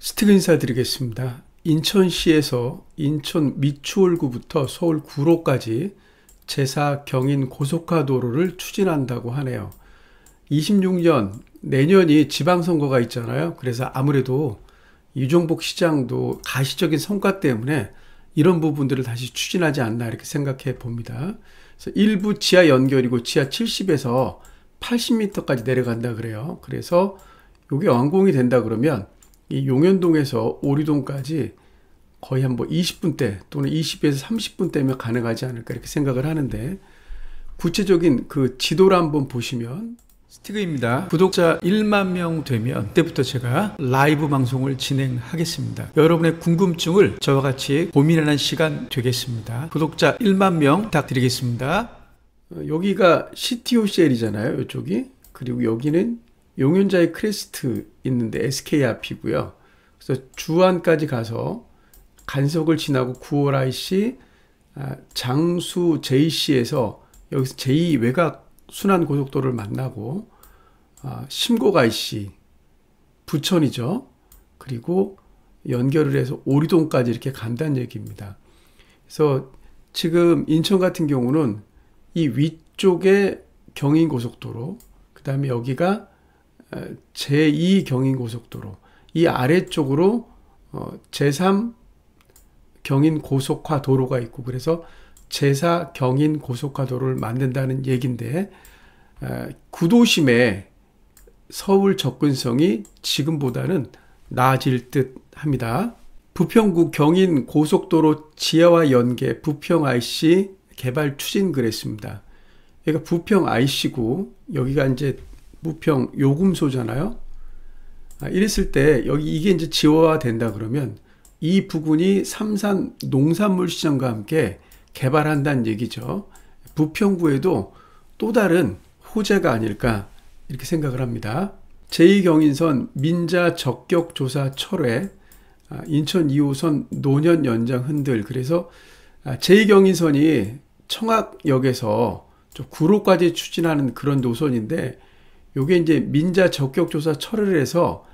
스티그 인사드리겠습니다. 인천시에서 인천 미추홀구부터 서울 구로까지 제4 경인 고속화도로를 추진한다고 하네요. 26년 내년이 지방선거가 있잖아요. 그래서 아무래도 이종복 시장도 가시적인 성과 때문에 이런 부분들을 다시 추진하지 않나 이렇게 생각해 봅니다. 그래서 일부 지하 연결이고 지하 70에서 80m까지 내려간다 그래요. 그래서 이게 완공이 된다 그러면 이 용현동에서 오리동까지 거의 한 20분대 또는 20에서 30분대면 가능하지 않을까 이렇게 생각을 하는데, 구체적인 그 지도를 한번 보시면, 스티그입니다. 구독자 1만 명 되면 그때부터 제가 라이브 방송을 진행하겠습니다. 여러분의 궁금증을 저와 같이 고민하는 시간 되겠습니다. 구독자 1만 명 부탁드리겠습니다. 여기가 CTOCL이잖아요, 이쪽이. 그리고 여기는 용현자의 크레스트 있는데 SK 앞이고요. 그래서 주안까지 가서 간석을 지나고 9월 IC, 장수 JC에서 여기서 제2 외곽 순환 고속도로를 만나고, 심곡 IC, 부천이죠. 그리고 연결을 해서 오리동까지 이렇게 간다는 얘기입니다. 그래서 지금 인천 같은 경우는 이 위쪽에 경인고속도로, 그 다음에 여기가 제2 경인고속도로, 이 아래쪽으로 제3 경인고속화도로가 있고, 그래서 제4 경인고속화도로를 만든다는 얘기인데, 구도심에 서울 접근성이 지금보다는 나아질 듯 합니다. 부평구 경인고속도로 지하와 연계 부평 IC 개발 추진 그랬습니다. 여기가 부평 IC고 여기가 이제 부평 요금소잖아요. 이랬을 때 여기 이게 이제 지화가 된다 그러면 이 부근이 삼산 농산물 시장과 함께 개발한다는 얘기죠. 부평구에도 또 다른 호재가 아닐까 이렇게 생각을 합니다. 제2경인선 민자 적격조사 철회, 인천 2호선 노년 연장 흔들. 그래서 제2경인선이 청학역에서 구로까지 추진하는 그런 노선인데, 요게 이제 민자 적격조사 철회를 해서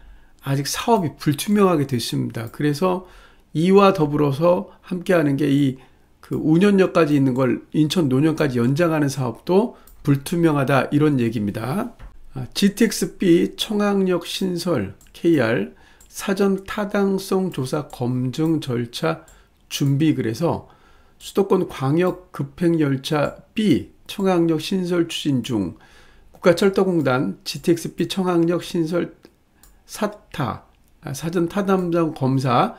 아직 사업이 불투명하게 됐습니다. 그래서 이와 더불어서 함께하는 게 이 그 운현역까지 있는 걸 인천 노년까지 연장하는 사업도 불투명하다 이런 얘기입니다. GTX-B 청학역 신설 KR 사전 타당성 조사 검증 절차 준비. 그래서 수도권 광역 급행열차 B 청학역 신설 추진 중, 국가철도공단 GTX-B 청학역 신설 사전 타당성 검사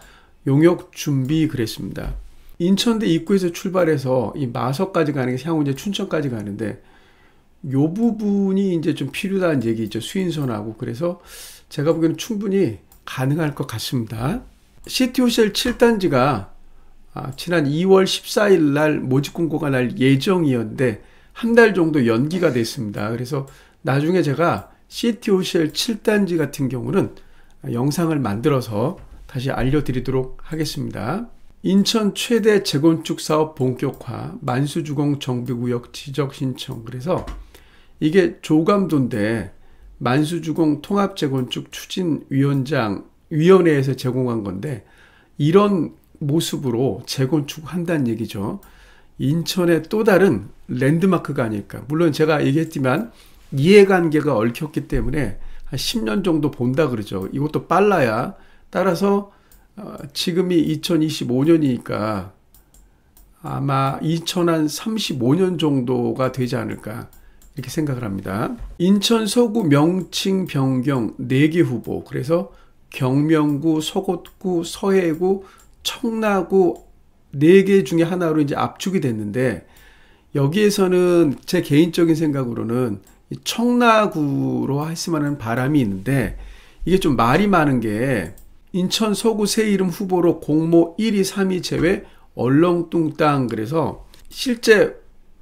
용역 준비 그랬습니다. 인천대 입구에서 출발해서 이 마석까지 가는 게 향후 이제 춘천까지 가는데, 요 부분이 이제 좀 필요하다는 얘기죠. 수인선하고. 그래서 제가 보기에는 충분히 가능할 것 같습니다. CTOCL 7단지가 지난 2월 14일 날 모집 공고가 날 예정이었는데 한 달 정도 연기가 됐습니다. 그래서 나중에 제가 CTOCL 7단지 같은 경우는 영상을 만들어서 다시 알려드리도록 하겠습니다. 인천 최대 재건축 사업 본격화, 만수주공 정비구역 지적 신청. 그래서 이게 조감도인데 만수주공 통합재건축 추진위원회에서 제공한 건데, 이런 모습으로 재건축한다는 얘기죠. 인천의 또 다른 랜드마크가 아닐까. 물론 제가 얘기했지만 이해관계가 얽혔기 때문에 한 10년 정도 본다 그러죠. 이것도 빨라야. 따라서 지금이 2025년이니까 아마 2035년 정도가 되지 않을까 이렇게 생각을 합니다. 인천 서구 명칭 변경 4개 후보. 그래서 경명구, 서곡구, 서해구, 청라구 4개 중에 하나로 이제 압축이 됐는데, 여기에서는 제 개인적인 생각으로는 청라구로 했으면 하는 바람이 있는데, 이게 좀 말이 많은 게 인천 서구 새 이름 후보로 공모 1위, 3위 제외 얼렁뚱땅. 그래서 실제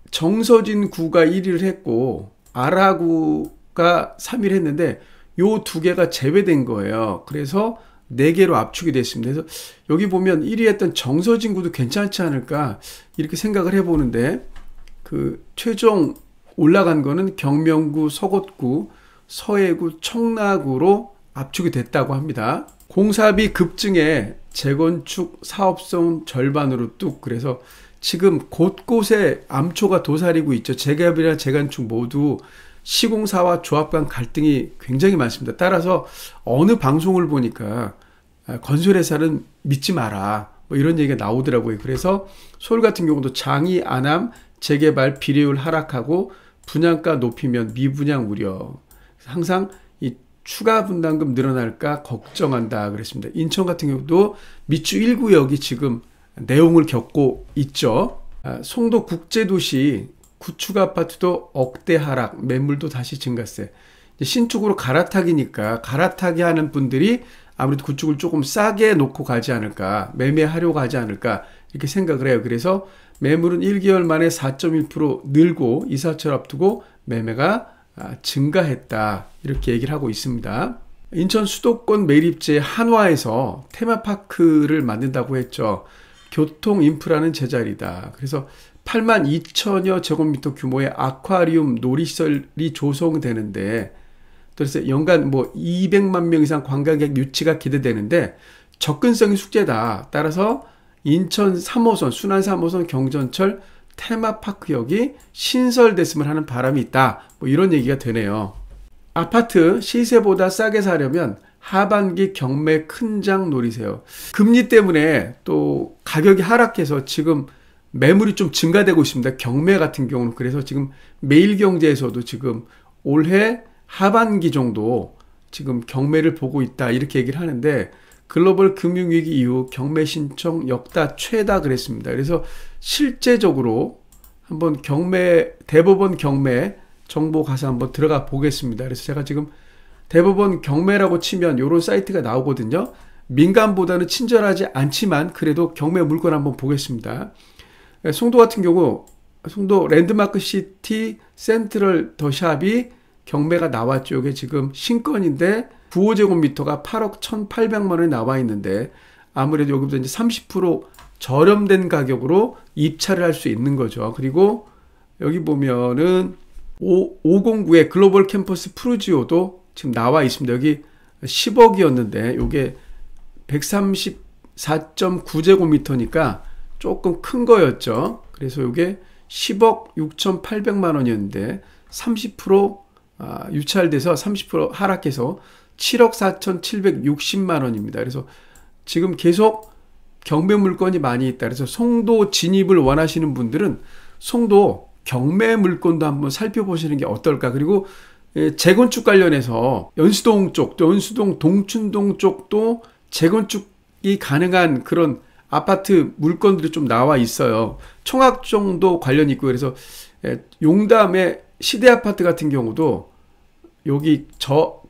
정서진 구가 1위를 했고 아라구가 3위를 했는데 요 2개가 제외된 거예요. 그래서 4개로 압축이 됐습니다. 그래서 여기 보면 1위 했던 정서진 구도 괜찮지 않을까 이렇게 생각을 해보는데, 그 최종 올라간 거는 경명구, 서곡구, 서해구, 청라구로 압축이 됐다고 합니다. 공사비 급증에 재건축 사업성 절반으로 뚝. 그래서 지금 곳곳에 암초가 도사리고 있죠. 재개발이나 재건축 모두 시공사와 조합 간 갈등이 굉장히 많습니다. 따라서 어느 방송을 보니까 건설회사는 믿지 마라, 뭐 이런 얘기가 나오더라고요. 그래서 서울 같은 경우도 장이 안암 재개발 비례율 하락하고 분양가 높이면 미분양 우려. 항상 이 추가 분담금 늘어날까 걱정한다 그랬습니다. 인천 같은 경우도 미추 1구역이 지금 내용을 겪고 있죠. 송도 국제도시 구축 아파트도 억대 하락, 매물도 다시 증가세. 신축으로 갈아타기니까 갈아타기 하는 분들이 아무래도 구축을 조금 싸게 놓고 가지 않을까, 매매하려고 하지 않을까 이렇게 생각을 해요. 그래서 매물은 1개월 만에 4.1% 늘고 이사철 앞두고 매매가 증가했다 이렇게 얘기를 하고 있습니다. 인천 수도권 매립지 한화에서 테마파크를 만든다고 했죠. 교통 인프라는 제자리다. 그래서 82,000여 제곱미터 규모의 아쿠아리움 놀이시설이 조성되는데, 그래서 연간 뭐 200만 명 이상 관광객 유치가 기대되는데 접근성이 숙제다. 따라서 인천 3호선, 순환 3호선 경전철 테마파크역이 신설됐으면 하는 바람이 있다. 뭐 이런 얘기가 되네요. 아파트 시세보다 싸게 사려면 하반기 경매 큰 장 노리세요. 금리 때문에 또 가격이 하락해서 지금 매물이 좀 증가되고 있습니다. 경매 같은 경우는. 그래서 지금 매일경제에서도 지금 올해 하반기 정도 지금 경매를 보고 있다 이렇게 얘기를 하는데, 글로벌 금융위기 이후 경매 신청 역다 최다 그랬습니다. 그래서 실제적으로 한번 대법원 경매 정보 가서 한번 들어가 보겠습니다. 그래서 제가 지금 대법원 경매라고 치면 이런 사이트가 나오거든요. 민간보다는 친절하지 않지만 그래도 경매 물건 한번 보겠습니다. 송도 같은 경우 송도 랜드마크 시티 센트럴 더 샵이 경매가 나왔죠. 이게 지금 신건인데 9호제곱미터가 8억 1,800만 원에 나와 있는데 아무래도 여기보다 이제 30% 저렴된 가격으로 입찰을 할 수 있는 거죠. 그리고 여기 보면은 509의 글로벌 캠퍼스 프루지오도 지금 나와 있습니다. 여기 10억이었는데 이게 134.9제곱미터니까 조금 큰 거였죠. 그래서 이게 10억 6,800만 원이었는데 30% 유찰돼서 30% 하락해서 7억 4,760만 원입니다. 그래서 지금 계속 경매 물건이 많이 있다. 그래서 송도 진입을 원하시는 분들은 송도 경매 물건도 한번 살펴보시는 게 어떨까. 그리고 재건축 관련해서 연수동 쪽, 또 연수동 동춘동 쪽도 재건축이 가능한 그런 아파트 물건들이 좀 나와 있어요. 청학정도 관련이 있고, 그래서 용담의 시대아파트 같은 경우도 여기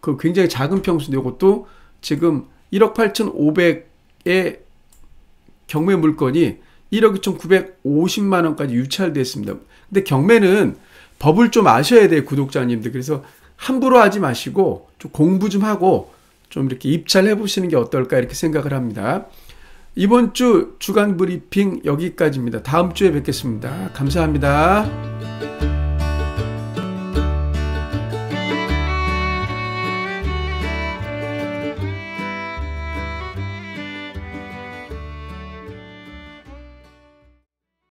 그 굉장히 작은 평수인데 이것도 지금 1억 8,500의 경매 물건이 1억 2,950만 원까지 유찰됐습니다. 근데 경매는 법을 좀 아셔야 돼요, 구독자님들. 그래서 함부로 하지 마시고 좀 공부 좀 하고 좀 이렇게 입찰해 보시는 게 어떨까 이렇게 생각을 합니다. 이번 주 주간 브리핑 여기까지입니다. 다음 주에 뵙겠습니다. 감사합니다.